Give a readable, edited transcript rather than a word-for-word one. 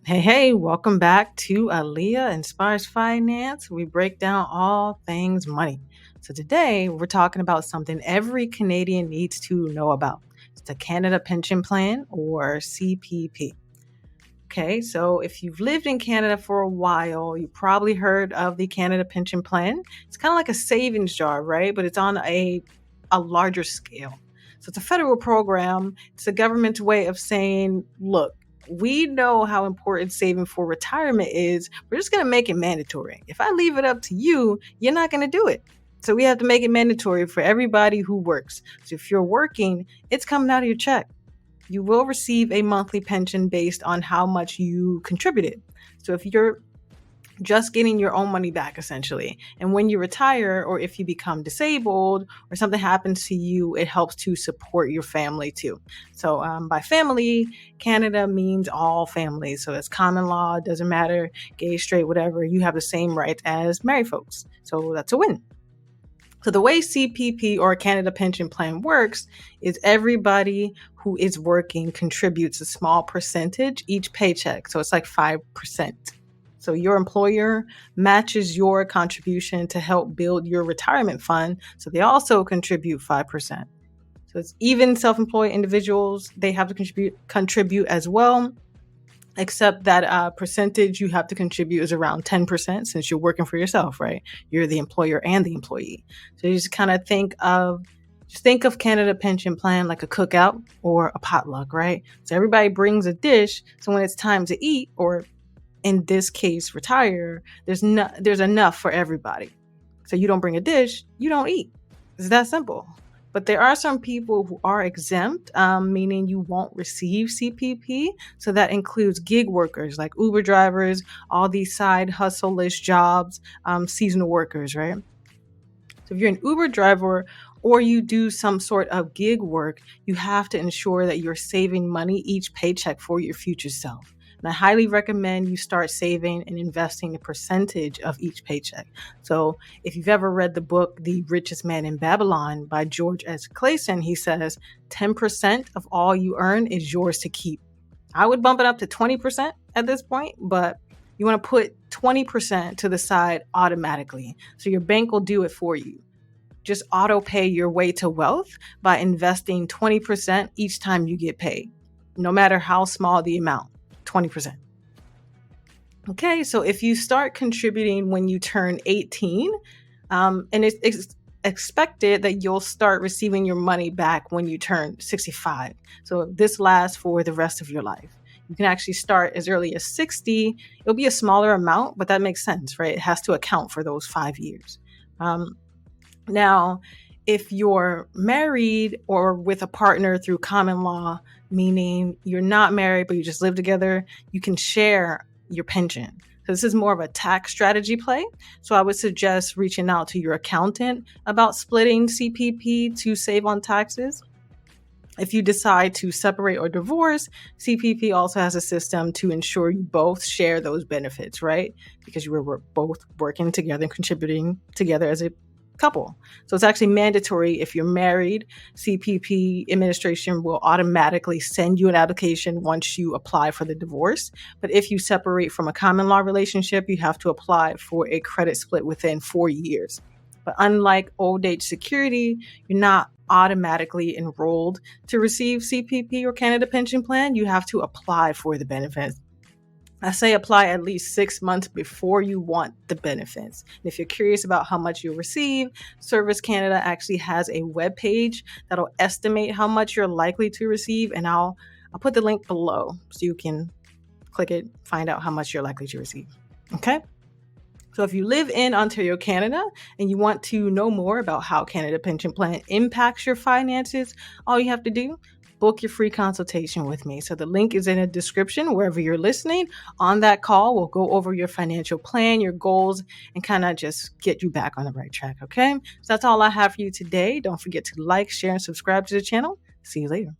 Hey, welcome back to Aaliyah Enspires Finance. We break down all things money. So today we're talking about something every Canadian needs to know about. It's the Canada Pension Plan or CPP. Okay, so if you've lived in Canada for a while, you probably heard of the Canada Pension Plan. It's kind of like a savings jar, right? But it's on a larger scale. So it's a federal program. It's a government's way of saying, look, we know how important saving for retirement is. We're just going to make it mandatory. If I leave it up to you, you're not going to do it. So we have to make it mandatory for everybody who works. So if you're working, it's coming out of your check. You will receive a monthly pension based on how much you contributed. So if you're just getting your own money back, essentially. And when you retire, or if you become disabled or something happens to you, it helps to support your family too. So by family, Canada means all families. So it's common law, it doesn't matter, gay, straight, whatever, you have the same rights as married folks. So that's a win. So the way CPP or Canada Pension Plan works is everybody who is working contributes a small percentage each paycheck. So it's like 5%. So your employer matches your contribution to help build your retirement fund. So they also contribute 5%. So it's even self-employed individuals, they have to contribute as well, except that percentage you have to contribute is around 10% since you're working for yourself, right? You're the employer and the employee. So you just kind of think of Canada Pension Plan like a cookout or a potluck, right? So everybody brings a dish. So when it's time to eat, or in this case, retire, there's enough for everybody. So you don't bring a dish, you don't eat. It's that simple. But there are some people who are exempt, meaning you won't receive CPP. So that includes gig workers like Uber drivers, all these side hustle-ish jobs, seasonal workers, right? So if you're an Uber driver or you do some sort of gig work, you have to ensure that you're saving money each paycheck for your future self. And I highly recommend you start saving and investing a percentage of each paycheck. So if you've ever read the book, The Richest Man in Babylon by George S. Clayson, he says 10% of all you earn is yours to keep. I would bump it up to 20% at this point, but you want to put 20% to the side automatically. So your bank will do it for you. Just auto pay your way to wealth by investing 20% each time you get paid, no matter how small the amount. 20%. Okay, so if you start contributing when you turn 18, and it's expected that you'll start receiving your money back when you turn 65. So this lasts for the rest of your life. You can actually start as early as 60. It'll be a smaller amount, but that makes sense, right? It has to account for those 5 years. Now, if you're married or with a partner through common law, meaning you're not married, but you just live together, you can share your pension. So this is more of a tax strategy play. So I would suggest reaching out to your accountant about splitting CPP to save on taxes. If you decide to separate or divorce, CPP also has a system to ensure you both share those benefits, right? Because you were both working together and contributing together as a couple. So it's actually mandatory if you're married. CPP administration will automatically send you an application once you apply for the divorce. But if you separate from a common law relationship, you have to apply for a credit split within 4 years. But unlike old age security, you're not automatically enrolled to receive CPP or Canada Pension Plan. You have to apply for the benefits. I say apply at least 6 months before you want the benefits. And if you're curious about how much you'll receive, Service Canada actually has a web page that'll estimate how much you're likely to receive, and I'll put the link below so you can click it, find out how much you're likely to receive. Okay? So if you live in Ontario, Canada, and you want to know more about how Canada Pension Plan impacts your finances, all you have to do, book your free consultation with me. So the link is in the description wherever you're listening. On that call, we'll go over your financial plan, your goals, and kind of just get you back on the right track, okay? So that's all I have for you today. Don't forget to like, share, and subscribe to the channel. See you later.